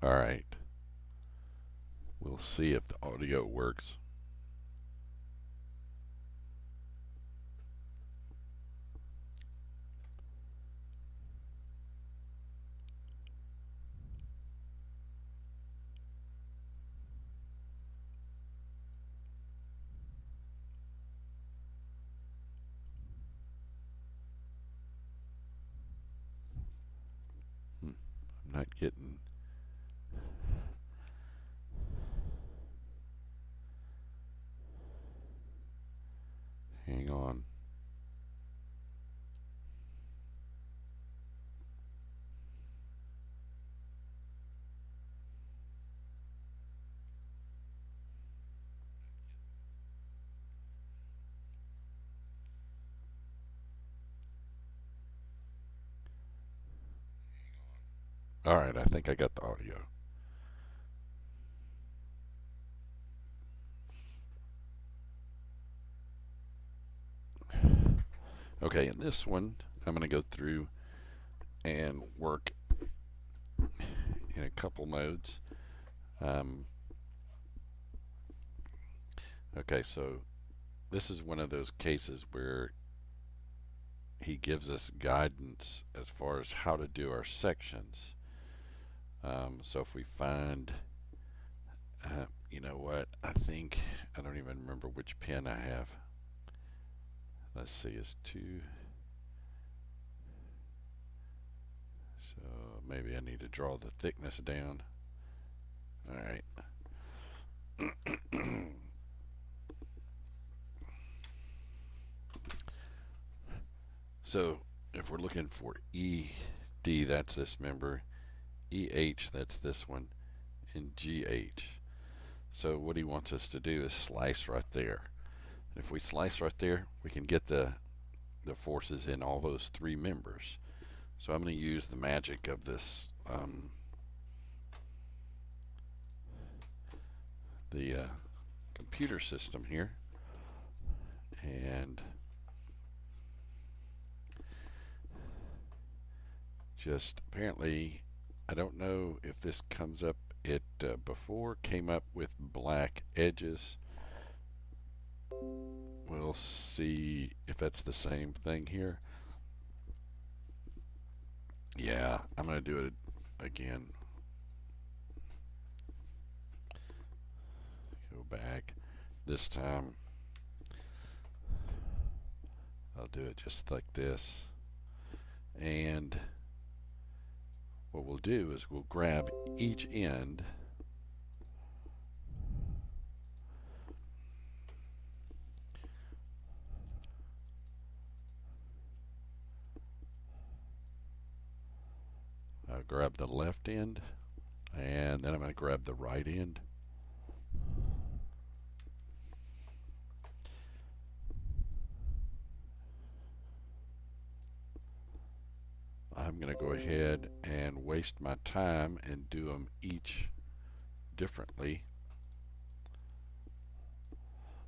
Alright, we'll see if the audio works. I'm not getting... Hang on. Alright, I think I got the audio. Okay, in this one, I'm going to go through and work in a couple modes. Okay, so this is one of those cases where he gives us guidance as far as how to do our sections. So if we find, you know what, I don't even remember which pen I have. Let's see, it's 2. So maybe I need to draw the thickness down. Alright. So if we're looking for ED, that's this member. EH, that's this one, and GH. So what he wants us to do is slice right there. If we slice right there, we can get the forces in all those 3 members. So I'm going to use the magic of this, the computer system here, and just apparently, I don't know if this comes up. It before came up with black edges. We'll see if that's the same thing here. Yeah, I'm going to do it again. Go back. This time I'll do it just like this. And what we'll do is we'll grab each end I'll grab the left end, and then I'm going to grab the right end. I'm going to go ahead and waste my time and do them each differently.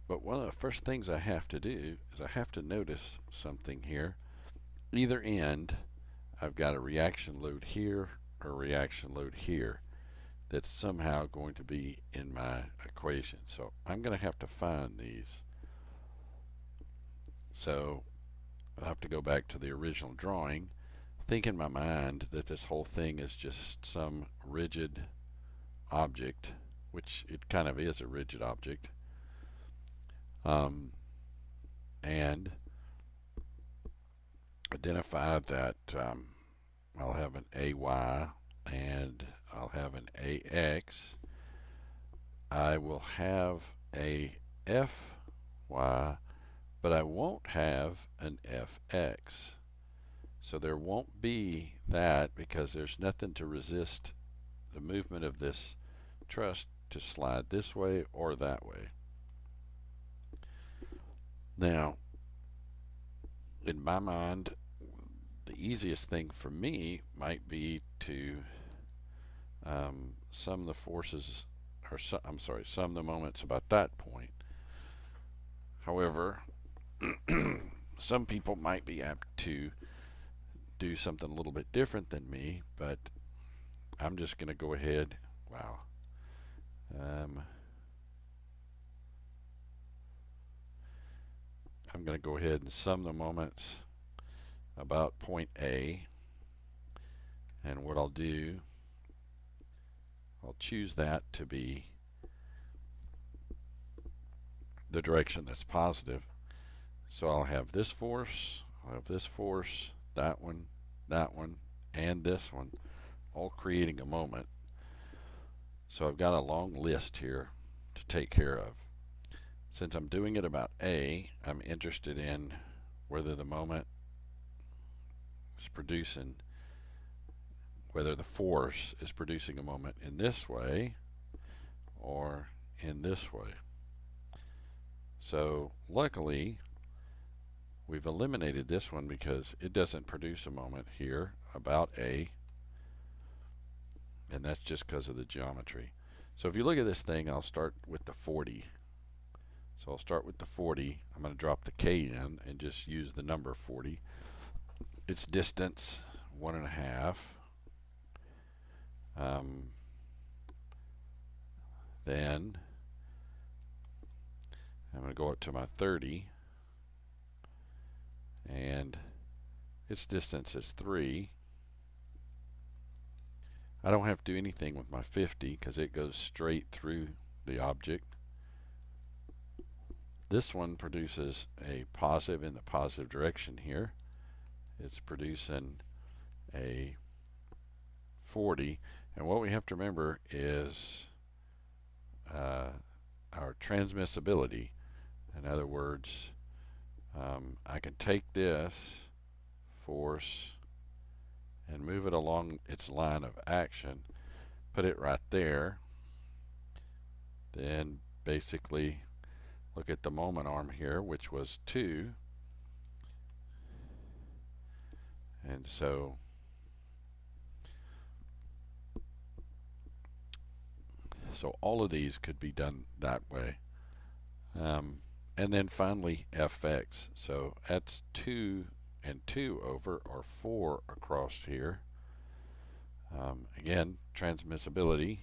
But one of the first things I have to do is I have to notice something here. Either end, I've got a reaction load here or a reaction load here that's somehow going to be in my equation. So I'm going to have to find these. So I'll have to go back to the original drawing, think in my mind that this whole thing is just some rigid object, which it kind of is a rigid object, and identify that I'll have an AY and I'll have an AX. I will have a FY, but I won't have an FX. So there won't be that because there's nothing to resist the movement of this truss to slide this way or that way. Now, in my mind, the easiest thing for me might be to sum the forces, or sum the moments about that point. However, some people might be apt to do something a little bit different than me, but I'm just going to go ahead Wow. I'm going to go ahead and sum the moments about point A. And what I'll do, I'll choose that to be the direction that's positive. So I'll have this force, I'll have this force, that one, and this one, all creating a moment. So I've got a long list here to take care of. Since I'm doing it about A, I'm interested in whether the moment is producing, whether the force is producing a moment in this way or in this way. So luckily, we've eliminated this one because it doesn't produce a moment here about A, and that's just because of the geometry. So if you look at this thing, I'll start with the 40. So I'll start with the 40. I'm going to drop the K in and just use the number 40. Its distance, 1.5. Then I'm going to go up to my 30, and its distance is 3. I don't have to do anything with my 50 because it goes straight through the object. This one produces a positive in the positive direction here. It's producing a 40, and what we have to remember is our transmissibility. In other words, I can take this force and move it along its line of action, put it right there, then basically look at the moment arm here, which was 2, and so all of these could be done that way. And then finally fx, so that's 2 and 2 over, or 4 across here. Again, transmissibility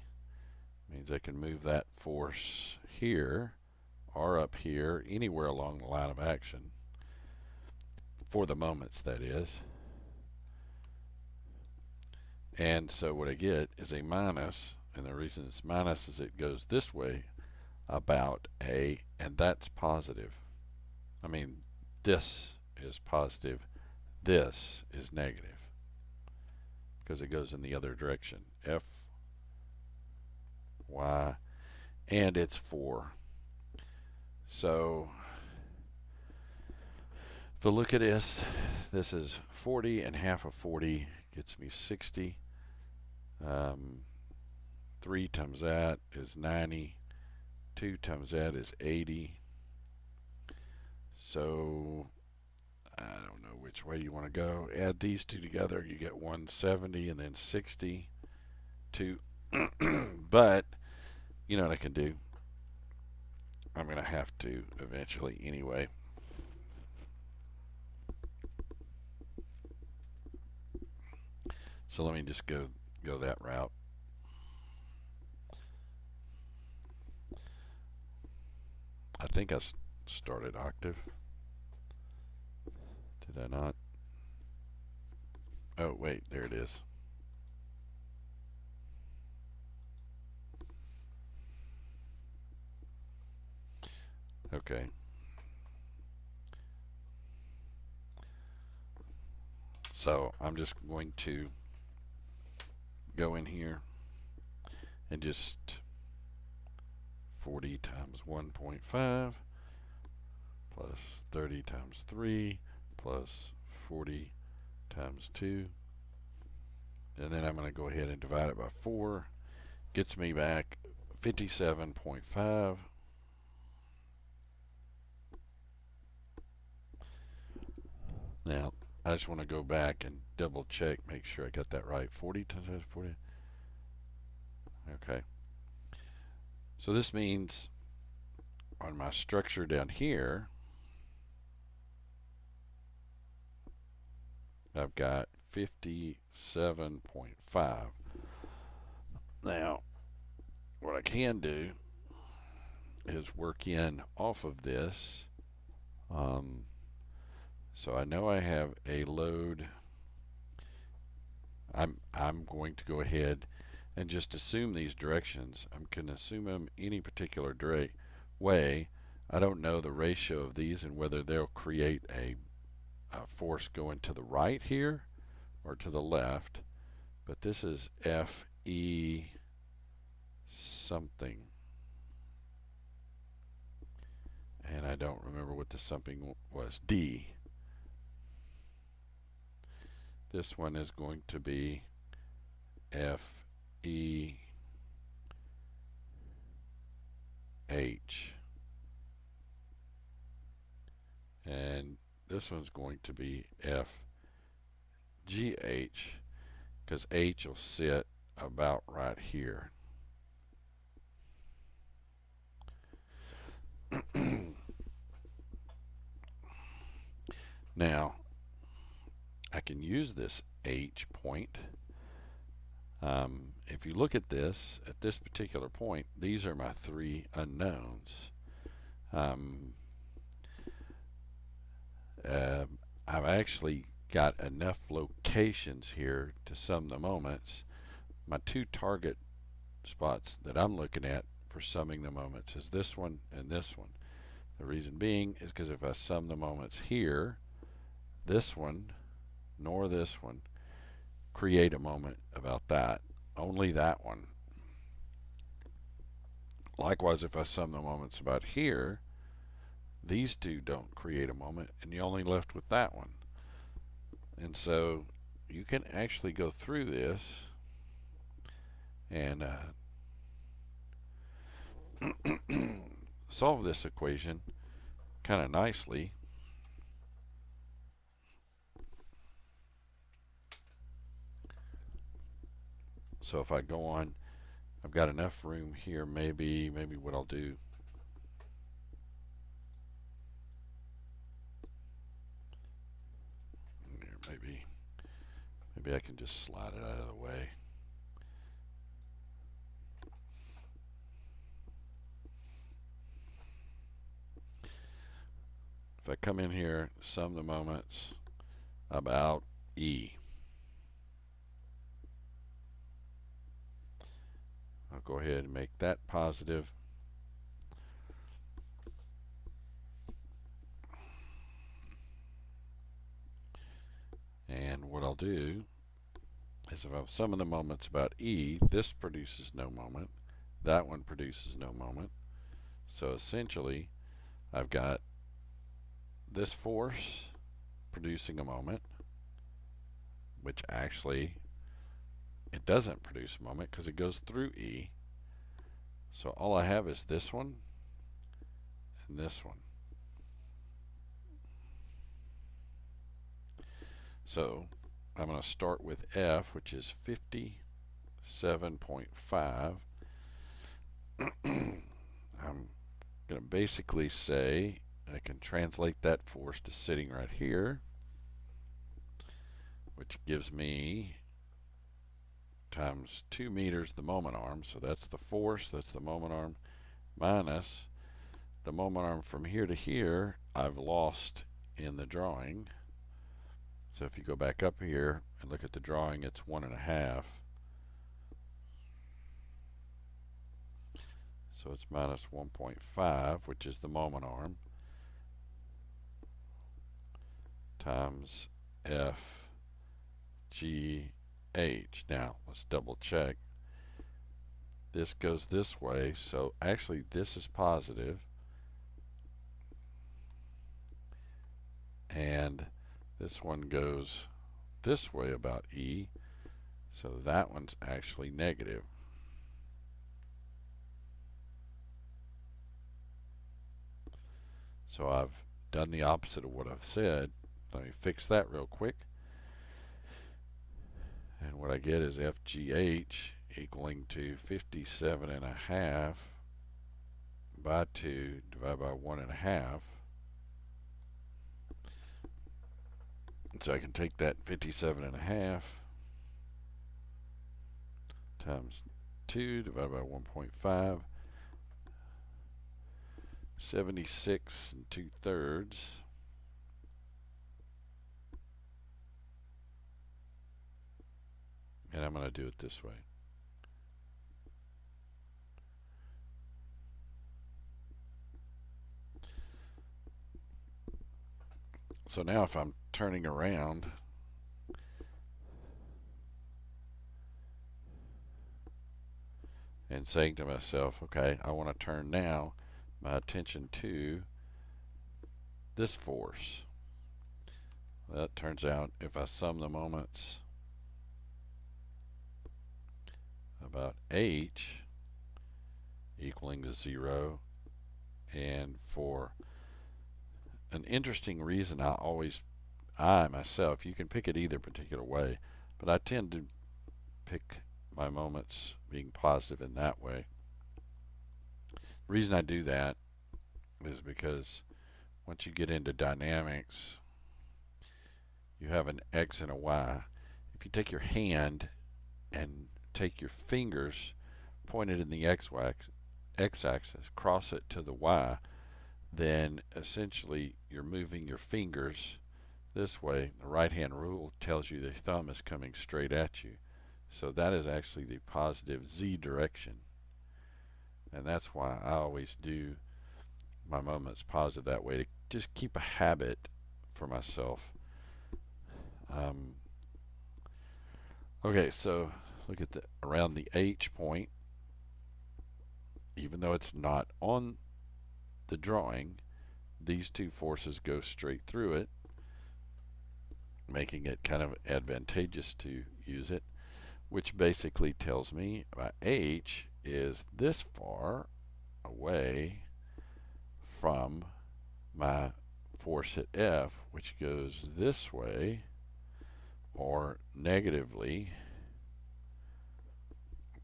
means I can move that force here or up here, anywhere along the line of action, for the moments, that is. And so what I get is a minus, and the reason it's minus is it goes this way about A, and that's positive. I mean, this is positive, this is negative, because it goes in the other direction. F, Y, and it's 4. So if I look at this is 40, and half of 40 gets me 60. 3 times that is 90. 2 times that is 80. So I don't know which way you want to go. Add these two together, you get 170, and then 60. But you know what I can do? I'm going to have to eventually anyway. So let me just go that route. I think I started octave. Did I not? Oh, wait, there it is. Okay. So I'm just going to go in here and just 40 times 1.5 plus 30 times 3 plus 40 times 2, and then I'm going to go ahead and divide it by 4. Gets me back 57.5. Now I just want to go back and double check, make sure I got that right. 40 times 40. Okay. So this means on my structure down here, I've got 57.5. Now, what I can do is work in off of this. So I know I have a load. I'm going to go ahead and just assume these directions. I'm going to assume them any particular way. I don't know the ratio of these and whether they'll create a force going to the right here or to the left, but this is Fe something, and I don't remember what the something was. D. This one is going to be Fe H, and this one's going to be FGH, because H will sit about right here. Now, I can use this H point. If you look at this particular point, these are my three unknowns. I've actually got enough locations here to sum the moments. My two target spots that I'm looking at for summing the moments is this one and this one. The reason being is because if I sum the moments here, this one nor this one create a moment about that. Only that one. Likewise, if I sum the moments about here, these two don't create a moment, and you're only left with that one. And so you can actually go through this and solve this equation kind of nicely. So if I go on, I've got enough room here. Maybe what I'll do, maybe I can just slide it out of the way. If I come in here, sum the moments about E, I'll go ahead and make that positive. And what I'll do is if I'm summing the moments about E, this produces no moment, that one produces no moment. So essentially, I've got this force producing a moment, which actually it doesn't produce a moment because it goes through E. So all I have is this one and this one. So I'm going to start with F, which is 57.5. I'm going to basically say I can translate that force to sitting right here, which gives me times 2 meters the moment arm. So that's the force, that's the moment arm, minus the moment arm from here to here I've lost in the drawing. So if you go back up here and look at the drawing, it's 1.5. So it's minus 1.5, which is the moment arm, times FGH. Now, let's double check. This goes this way, so actually this is positive, and this one goes this way about E, so that one's actually negative. So I've done the opposite of what I've said. Let me fix that real quick. And what I get is FGH equaling to 57.5 by 2 divided by 1.5. So I can take that 57.5 times 2 divided by 1.5, 76 2/3. And I'm going to do it this way. So now if I'm turning around, and saying to myself, okay, I want to turn now my attention to this force. Well, it turns out if I sum the moments about h equaling to 0, and for an interesting reason, I myself, you can pick it either particular way, but I tend to pick my moments being positive in that way. The reason I do that is because once you get into dynamics, you have an x and a y. If you take your hand and take your fingers pointed in the x-axis, cross it to the y, then essentially you're moving your fingers this way. The right-hand rule tells you the thumb is coming straight at you. So that is actually the positive z direction. And that's why I always do my moments positive that way, to just keep a habit for myself. Okay, so look at around the h point. Even though it's not on the drawing, these two forces go straight through it, making it kind of advantageous to use it, which basically tells me my h is this far away from my force at F, which goes this way, or negatively.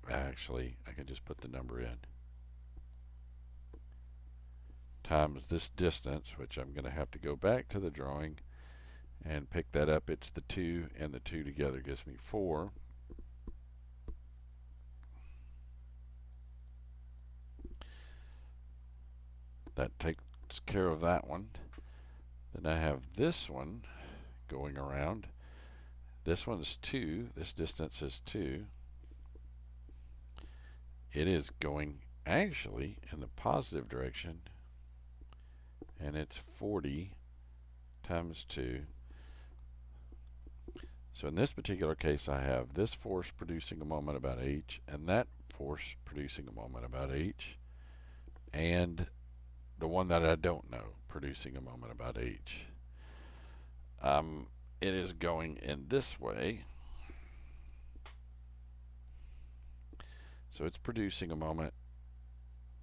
Actually, I can just put the number in, times this distance, which I'm going to have to go back to the drawing and pick that up. It's the 2, and the 2 together gives me 4. That takes care of that one. Then I have this one going around. This one's 2. This distance is 2. It is going actually in the positive direction, and it's 40 times 2. So in this particular case, I have this force producing a moment about h, and that force producing a moment about h, and the one that I don't know producing a moment about h. It is going in this way. So it's producing a moment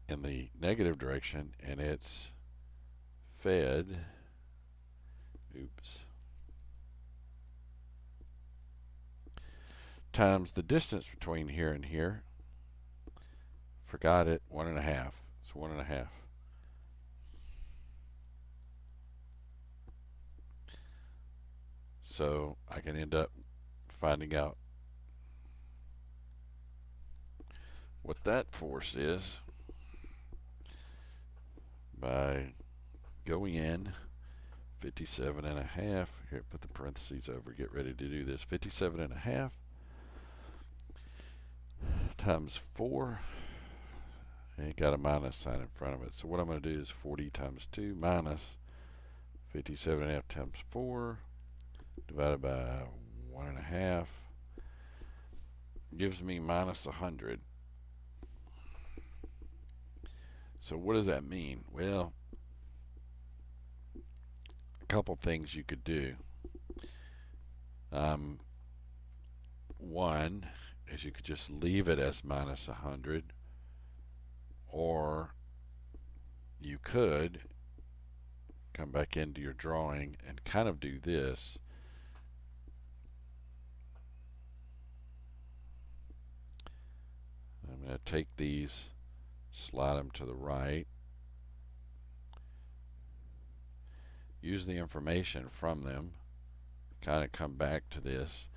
in the negative direction, and it's fed, times the distance between here and here. Forgot it, 1.5. It's 1.5. So I can end up finding out what that force is by going in 57.5. Here, put the parentheses over, get ready to do this. 57.5 times 4, and got a minus sign in front of it. So what I'm going to do is 40 times 2 minus 57.5 times 4 divided by 1.5 gives me minus 100. So what does that mean? Well, a couple things you could do. One is you could just leave it as minus 100, or you could come back into your drawing and kind of do this. I'm going to take these, slide them to the right, use the information from them, kind of come back to this,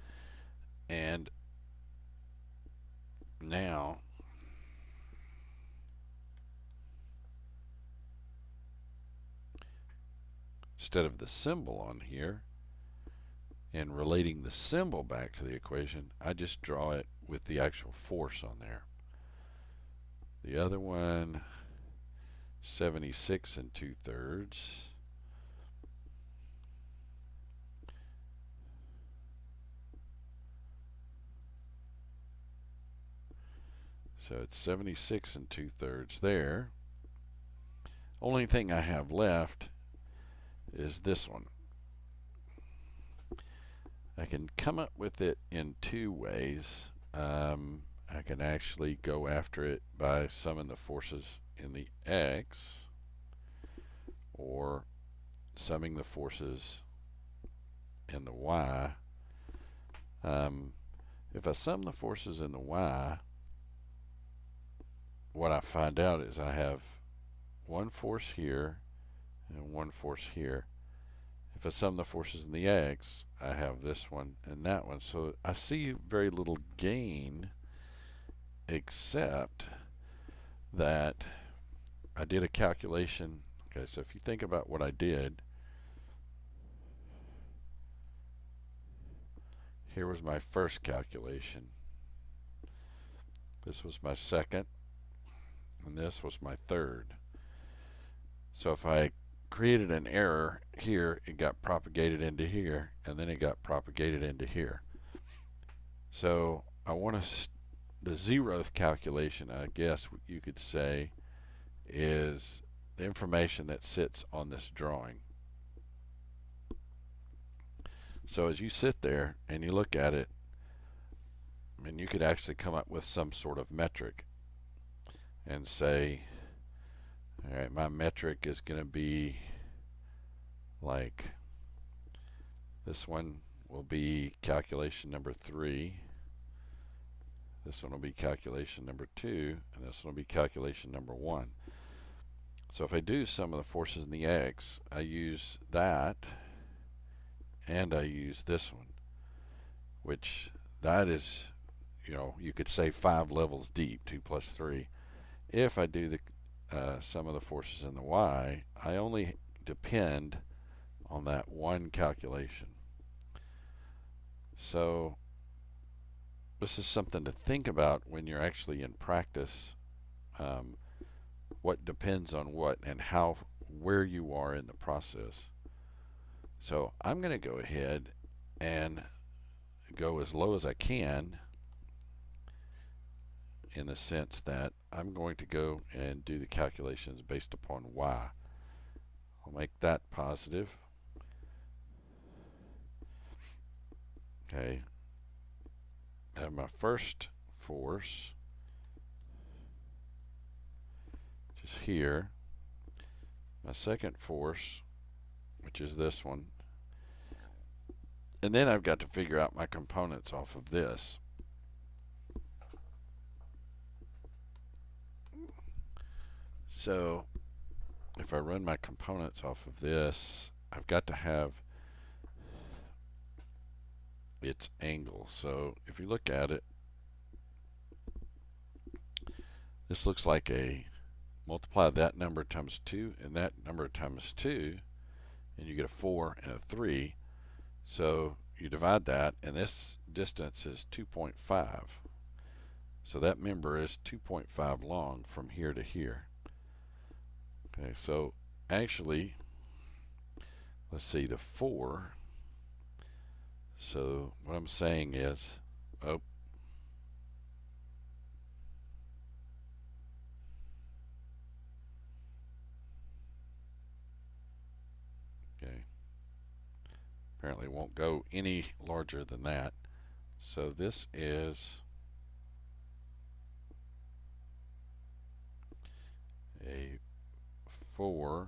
and now instead of the symbol on here and relating the symbol back to the equation, I just draw it with the actual force on there. The other one, 76 2/3. So it's 76 2/3 there. Only thing I have left is this one. I can come up with it in two ways. I can actually go after it by summing the forces in the X, or summing the forces in the Y. If I sum the forces in the Y, what I find out is I have one force here and one force here. If I sum the forces in the X, I have this one and that one. So I see very little gain, except that I did a calculation. Okay, so if you think about what I did, here was my first calculation. This was my second, and this was my third. So if I created an error here, it got propagated into here, and then it got propagated into here. So I want to, the zeroth calculation, I guess you could say, is the information that sits on this drawing. So as you sit there and you look at it, I mean, you could actually come up with some sort of metric and say, all right, my metric is going to be like, this one will be calculation number 3, this one will be calculation number 2, and this one will be calculation number 1. So if I do sum of the forces in the X, I use that, and I use this one, which that is, you know, you could say 5 levels deep, 2 plus 3. If I do the sum of the forces in the Y, I only depend on that one calculation. So this is something to think about when you're actually in practice, what depends on what and how, where you are in the process. So I'm going to go ahead and go as low as I can, in the sense that I'm going to go and do the calculations based upon Y. I'll make that positive. Okay. I have my first force, which is here. My second force, which is this one. And then I've got to figure out my components off of this. So if I run my components off of this, I've got to have its angle. So if you look at it, this looks like a multiply that number times 2 and that number times 2, and you get a 4 and a 3. So you divide that, and this distance is 2.5. So that member is 2.5 long from here to here. Okay, so actually, let's see, the 4. So what I'm saying is, oh, okay, apparently it won't go any larger than that. So this is a 4,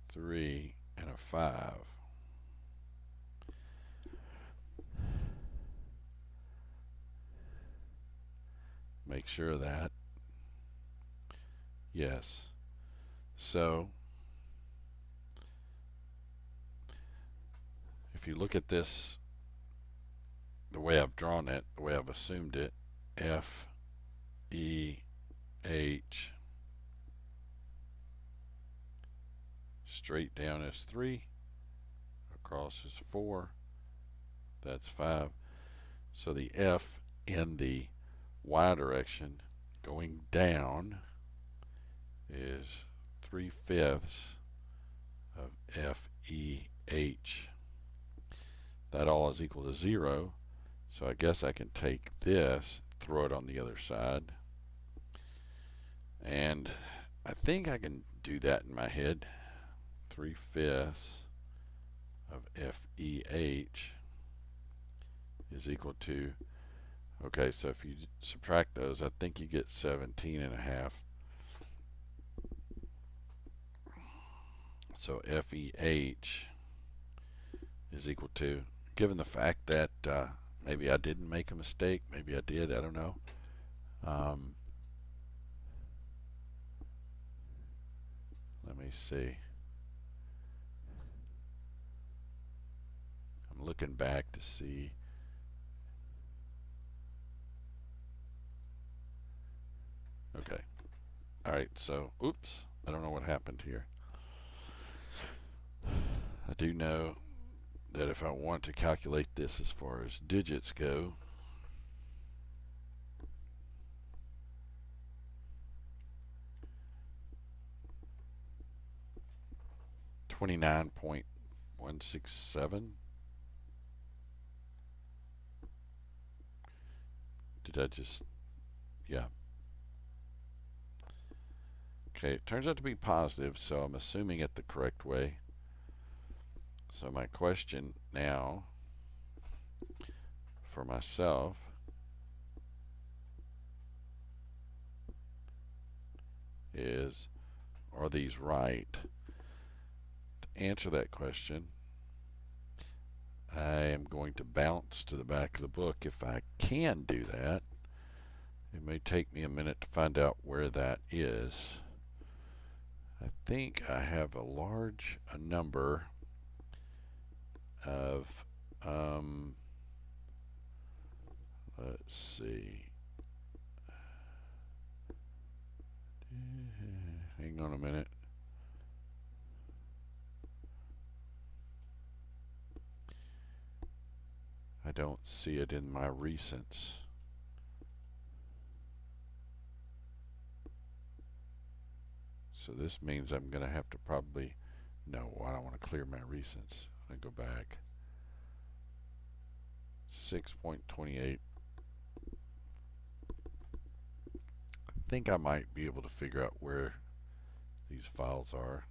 3, and a 5. Make sure of that. Yes. So if you look at this, the way I've drawn it, the way I've assumed it, F, E, H, Straight down is 3. Across is 4. That's 5. So the F in the y direction going down is 3/5 of FEH. That all is equal to 0. So I guess I can take this, throw it on the other side. And I think I can do that in my head. 3/5 of FEH is equal to, okay, so if you subtract those, I think you get 17.5. So FEH is equal to, given the fact that maybe I didn't make a mistake, maybe I did, I don't know. Let me see. I'm looking back to see. Okay. All right, so, oops, I don't know what happened here. I do know that if I want to calculate this as far as digits go, $29.167. Did I just, yeah. Okay, it turns out to be positive, so I'm assuming it the correct way. So my question now for myself is, are these right? To answer that question, I am going to bounce to the back of the book. If I can do that, it may take me a minute to find out where that is. I think I have a large number of, let's see. Hang on a minute. I don't see it in my recents. So this means I'm going to have to probably, no, I don't want to clear my recents. I'm going to go back. 6.28. I think I might be able to figure out where these files are.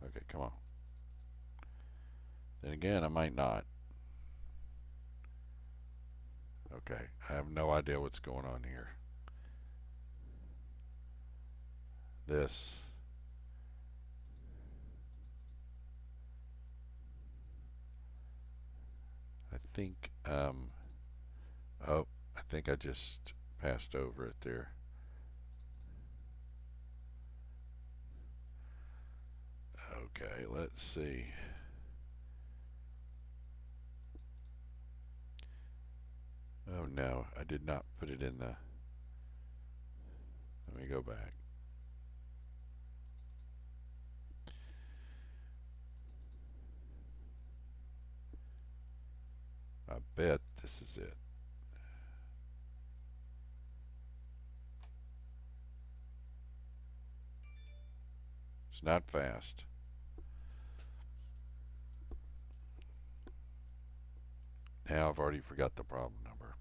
Okay, come on. Then again, I might not. Okay, I have no idea what's going on here. This. I think, oh, I think I just passed over it there. Okay, let's see. Oh no, I did not put it in the, let me go back. I bet this is it. It's not fast. Now I've already forgot the problem number.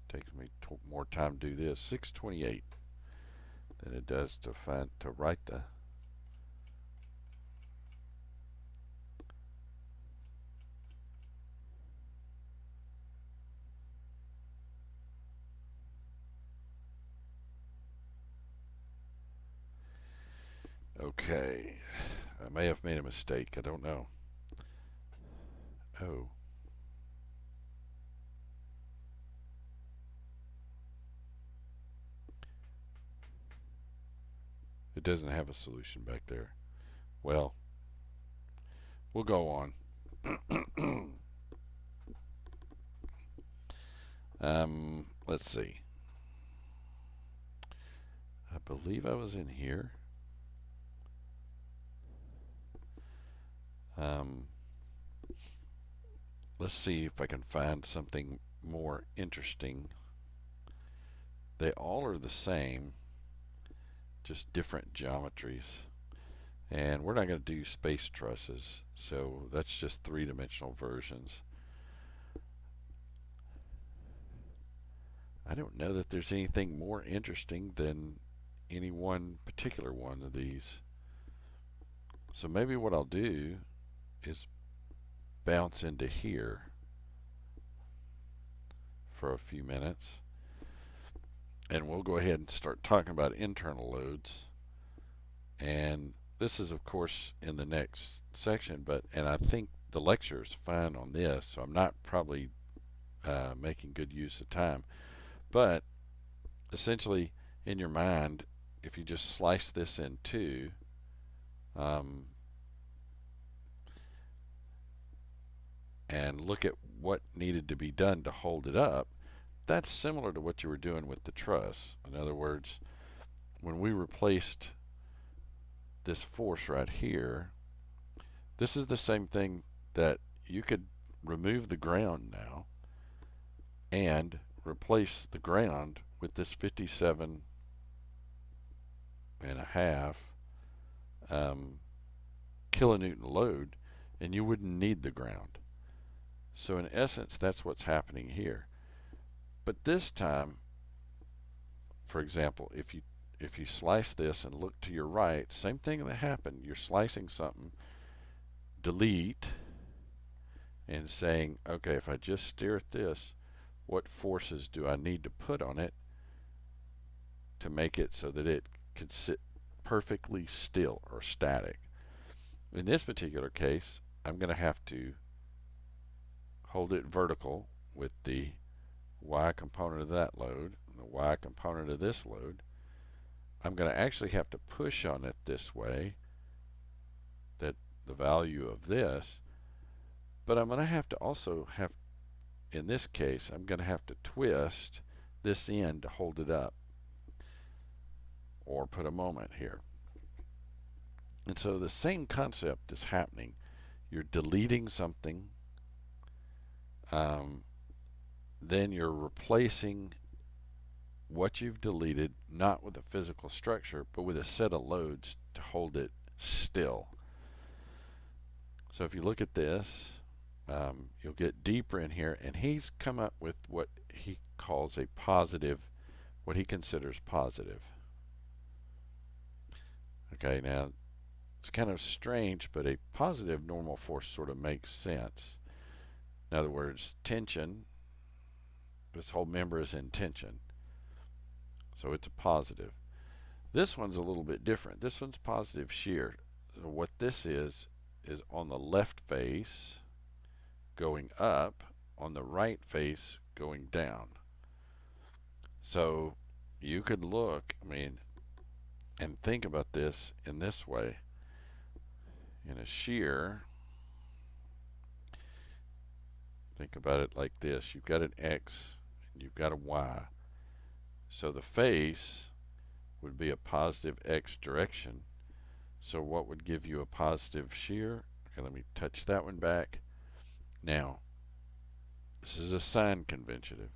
Takes me more time to do this. 628 than it does to write the. Okay, I may have made a mistake. I don't know. Oh. It doesn't have a solution back there. Well, we'll go on. Let's see. I believe I was in here. Um, let's see if I can find something more interesting. They all are the same, just different geometries. And we're not going to do space trusses, so that's just three-dimensional versions. I don't know that there's anything more interesting than any one particular one of these. So maybe what I'll do is bounce into here for a few minutes, and we'll go ahead and start talking about internal loads. And this is of course in the next section, and I think the lecture is fine on this, so I'm not probably making good use of time. But essentially, in your mind, if you just slice this in two, and look at what needed to be done to hold it up, that's similar to what you were doing with the truss. In other words, when we replaced this force right here, this is the same thing that you could remove the ground now and replace the ground with this 57.5 kilonewton load, and you wouldn't need the ground. So in essence, that's what's happening here. But this time, for example, if you slice this and look to your right, same thing that happened. You're slicing something, delete, and saying, okay, if I just stare at this, what forces do I need to put on it to make it so that it could sit perfectly still or static? In this particular case, I'm going to have to hold it vertical with the y component of that load and the y component of this load. I'm going to actually have to push on it this way, that the value of this, but I'm going to have to also have, in this case, I'm going to have to twist this end to hold it up, or put a moment here. And so the same concept is happening. You're deleting something, then you're replacing what you've deleted, not with a physical structure, but with a set of loads to hold it still. So if you look at this, you'll get deeper in here, and he's come up with what he calls a positive, what he considers positive. Okay, now it's kind of strange, but a positive normal force sort of makes sense. In other words, tension, this whole member is in tension, so it's a positive. This one's a little bit different. This one's positive shear. So what this is on the left face going up, on the right face going down. So you could look, and think about this in this way. In a shear, think about it like this. You've got an X and you've got a Y. So the face would be a positive X direction. So what would give you a positive shear? Okay, let me touch that one back. Now, this is a sign convention.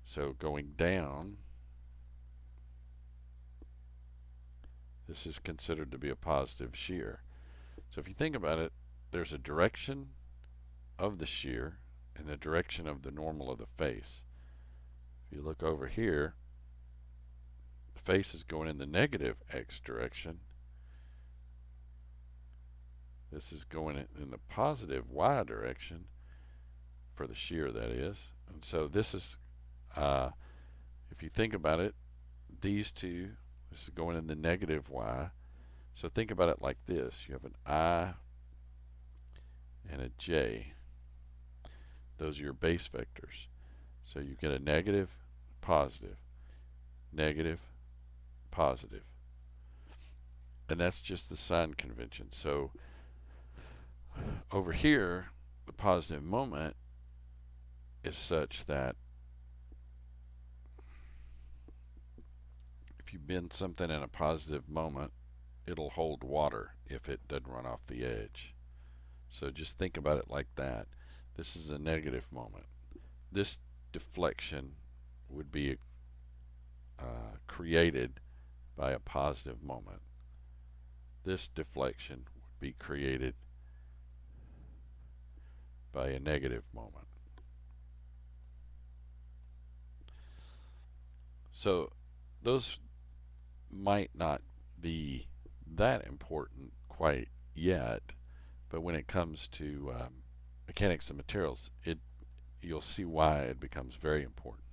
So going down, this is considered to be a positive shear. So if you think about it, there's a direction of the shear and the direction of the normal of the face. If you look over here, the face is going in the negative X direction. This is going in the positive Y direction for the shear, that is. And so this is, if you think about it, these two, this is going in the negative Y. So think about it like this. You have an I and a J. Those are your base vectors. So you get a negative, positive, negative, positive. And that's just the sign convention. So over here, the positive moment is such that if you bend something in a positive moment, it'll hold water if it doesn't run off the edge. So just think about it like that. This is a negative moment. This deflection would be created by a positive moment. This deflection would be created by a negative moment. So those might not be that important quite yet, but when it comes to mechanics of materials, you'll see why it becomes very important.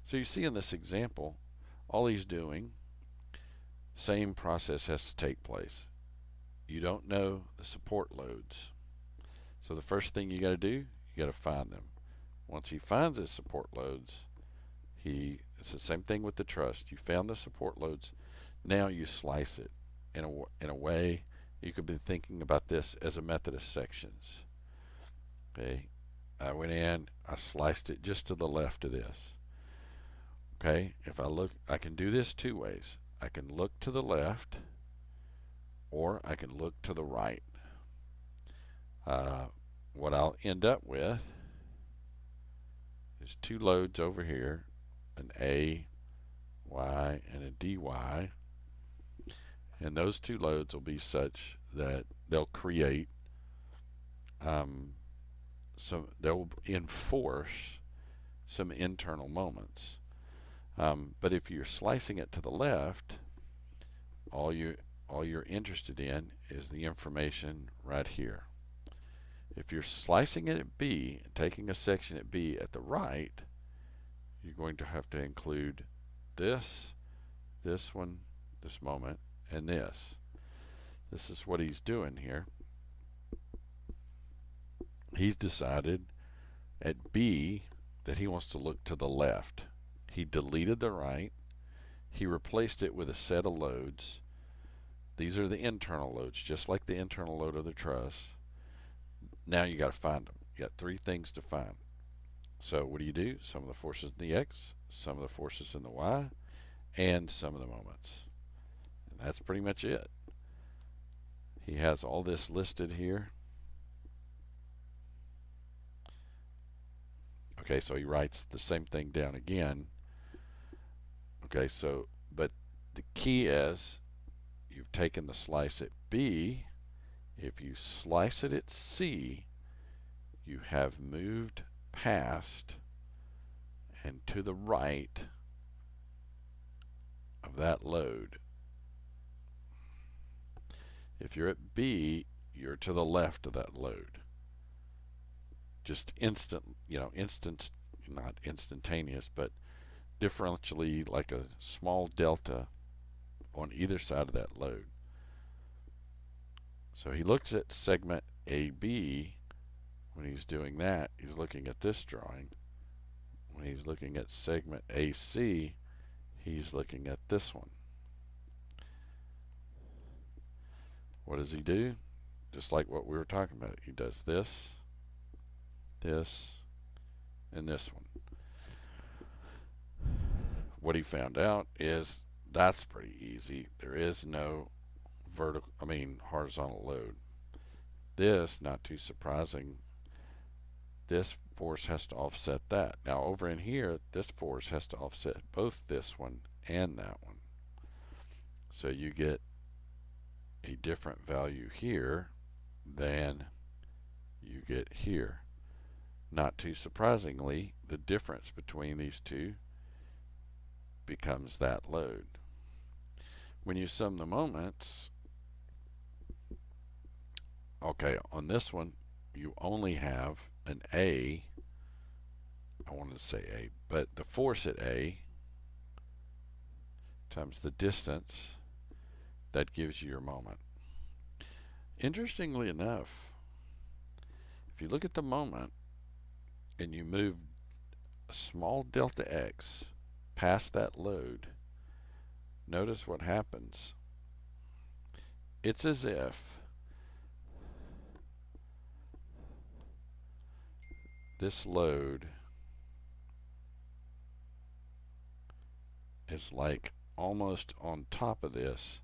So you see in this example, all he's doing, same process has to take place. You don't know the support loads. So the first thing you got to do, you got to find them. Once he finds his support loads, it's the same thing with the truss. You found the support loads. Now you slice it in a way. You could be thinking about this as a method of sections. Okay, I went in, I sliced it just to the left of this. Okay, if I look, I can do this two ways. I can look to the left, or I can look to the right. What I'll end up with is two loads over here, an A, Y, and a DY. And those two loads will be such that they'll create they'll enforce some internal moments. But if you're slicing it to the left, all you're interested in is the information right here. If you're slicing it at B and taking a section at B at the right, you're going to have to include this one, this moment, and this. This is what he's doing here. He's decided at B that he wants to look to the left. He deleted the right. He replaced it with a set of loads. These are the internal loads, just like the internal load of the truss. Now you got to find them. You got three things to find. So what do? Some of the forces in the X, some of the forces in the Y, and some of the moments. And that's pretty much it. He has all this listed here. Okay, so he writes the same thing down again. Okay, so, but the key is you've taken the slice at B. If you slice it at C, you have moved past and to the right of that load. If you're at B, you're to the left of that load. Just not instantaneous, but differentially like a small delta on either side of that load. So he looks at segment AB. When he's doing that, he's looking at this drawing. When he's looking at segment AC, he's looking at this one. What does he do? Just like what we were talking about. He does this, this, and this one. What he found out is that's pretty easy. There is no horizontal load. This, not too surprising, this force has to offset that. Now over in here, this force has to offset both this one and that one. So you get a different value here than you get here. Not too surprisingly, the difference between these two becomes that load. When you sum the moments, okay, on this one, you only have an A. I wanted to say A, but the force at A times the distance, that gives you your moment. Interestingly enough, if you look at the moment and you move a small delta X past that load, notice what happens. it's as if this load is like almost on top of this.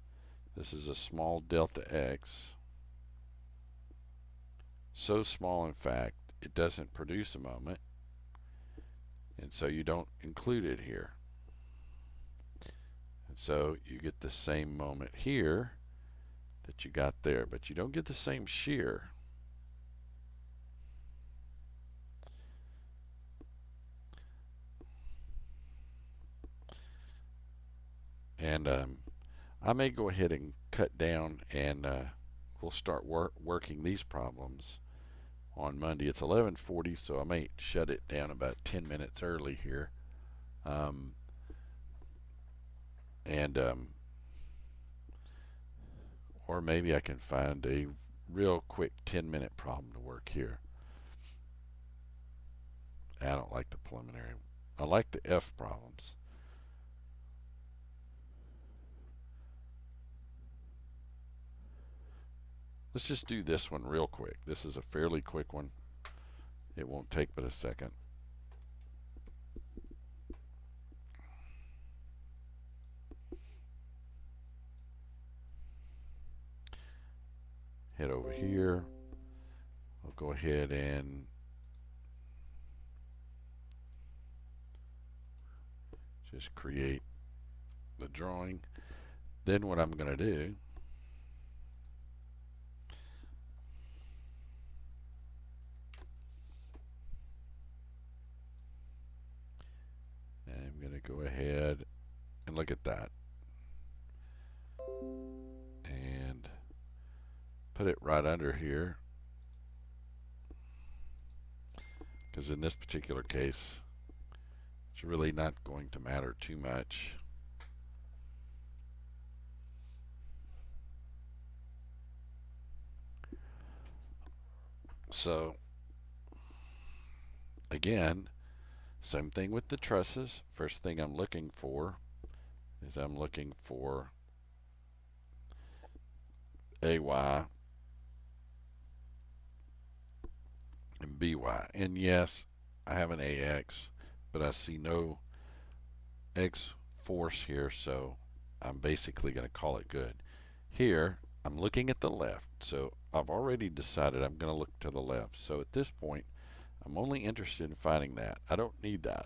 This is a small delta x. So small, in fact, it doesn't produce a moment, and so you don't include it here. And so you get the same moment here that you got there, but you don't get the same shear. And I may go ahead and cut down, and we'll start working these problems on Monday. It's 11:40, so I may shut it down about 10 minutes early here. Um, and or maybe I can find a real quick 10-minute problem to work here. I don't like the preliminary. I like the F problems. Let's just do this one real quick. This is a fairly quick one. It won't take but a second. Head over here. I'll go ahead and just create the drawing. Then what I'm going to do, I'm going to go ahead and look at that and put it right under here, because in this particular case it's really not going to matter too much. So again, same thing with the trusses. First thing I'm looking for is I'm looking for AY and BY. And yes, I have an AX, but I see no X force here, so I'm basically going to call it good. Here, I'm looking at the left, so I've already decided I'm going to look to the left. So at this point, I'm only interested in finding that. I don't need that.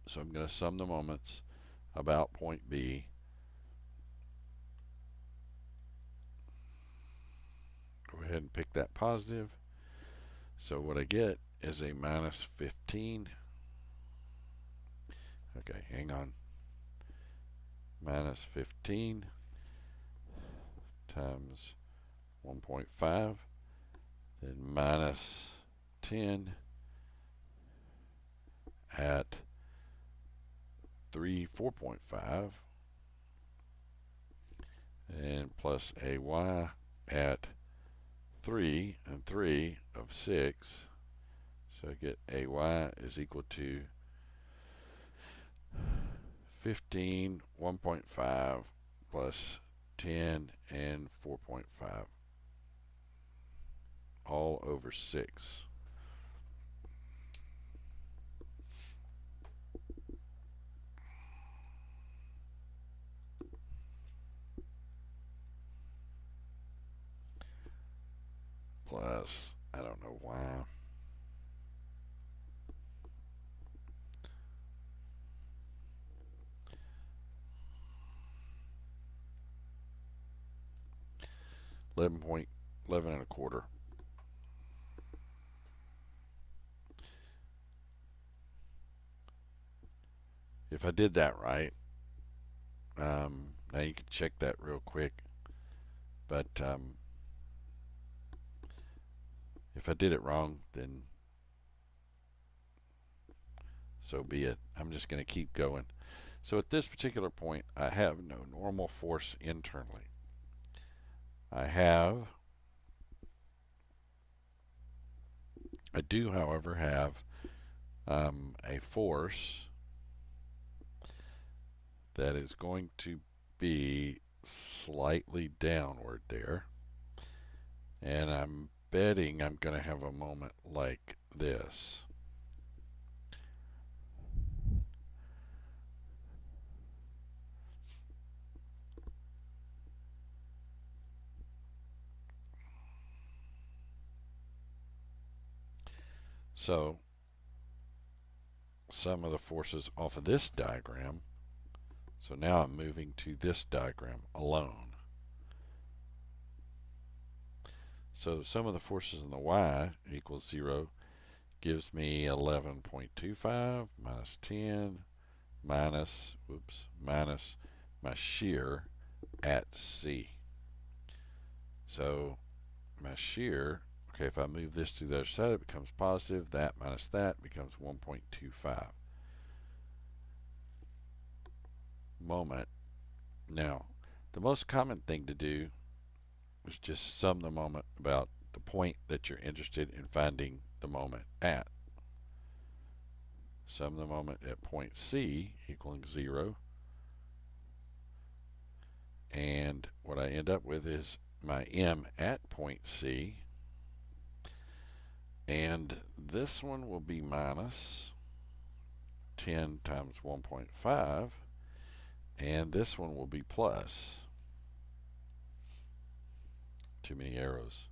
So I'm going to sum the moments about point B. Go ahead and pick that positive. So what I get is a minus 15. Okay, hang on. Minus 15 times 1.5, then minus 10 at 4.5, and plus AY at 3 and 3 of 6. So I get AY is equal to 15, 1.5 plus 10 and 4.5 all over 6. Plus, I don't know why. $11 and a quarter. If I did that right, now you can check that real quick, but if I did it wrong, then so be it. I'm just going to keep going. So at this particular point, I have no normal force internally. I do, however, have a force that is going to be slightly downward there. And I'm betting I'm going to have a moment like this. So some of the forces off of this diagram. So now I'm moving to this diagram alone. So sum of the forces in the y equals 0 gives me 11.25 minus 10 minus my shear at C. So my shear, okay, if I move this to the other side, it becomes positive. That minus that becomes 1.25 moment. Now, the most common thing to do is just sum the moment about the point that you're interested in finding the moment at. Sum the moment at point C equaling 0. And what I end up with is my M at point C. And this one will be minus 10 times 1.5. And this one will be plus. Too many arrows.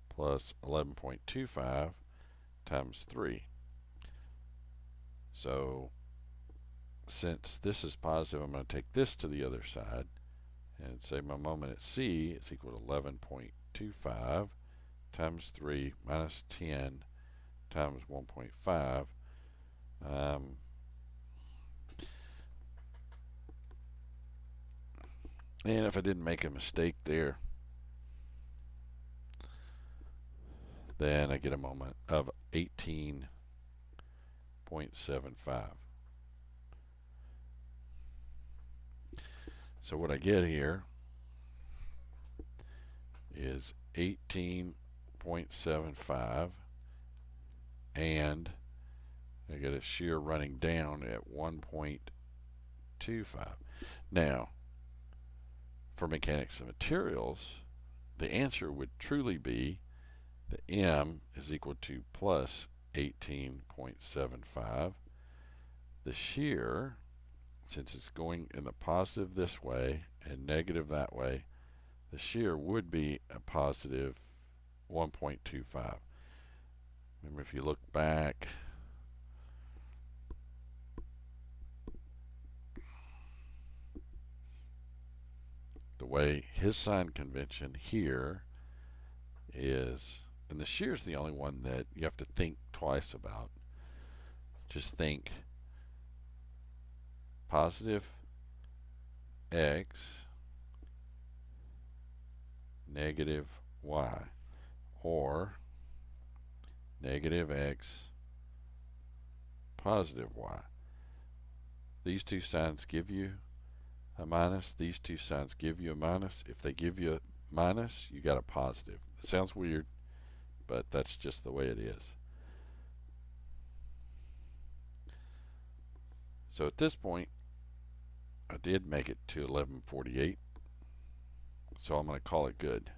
Plus 11.25 times 3. So since this is positive, I'm going to take this to the other side and say my moment at C is equal to 11.25 times 3 minus 10 times 1.5. And if I didn't make a mistake there, then I get a moment of 18.75. So what I get here is 18.75, and I get a shear running down at 1.25. Now, for mechanics of materials, the answer would truly be the M is equal to plus 18.75. The shear, since it's going in the positive this way and negative that way, the shear would be a positive 1.25. Remember, if you look back, the way his sign convention here is, and the shear is the only one that you have to think twice about. Just think positive x, negative y, or negative x, positive y. These two signs give you a minus. These two signs give you a minus. If they give you a minus, you got a positive. It sounds weird, but that's just the way it is. So at this point, I did make it to 1148, so I'm going to call it good.